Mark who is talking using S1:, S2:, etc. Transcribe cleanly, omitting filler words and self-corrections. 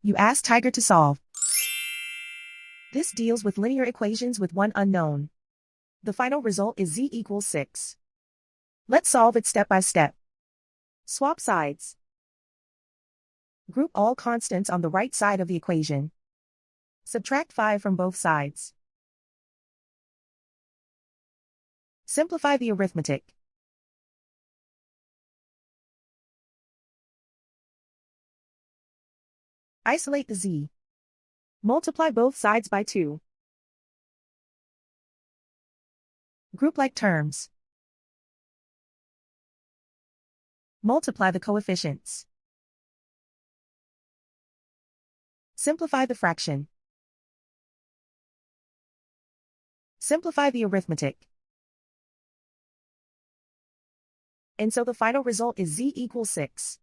S1: You ask Tiger to solve. This deals with linear equations with one unknown. The final result is z equals 6. Let's solve it step by step. Swap sides. Group all constants on the right side of the equation. Subtract 5 from both sides. Simplify the arithmetic. Isolate the z. Multiply both sides by 2. Group like terms. Multiply the coefficients. Simplify the fraction. Simplify the arithmetic. And so the final result is z equals 6.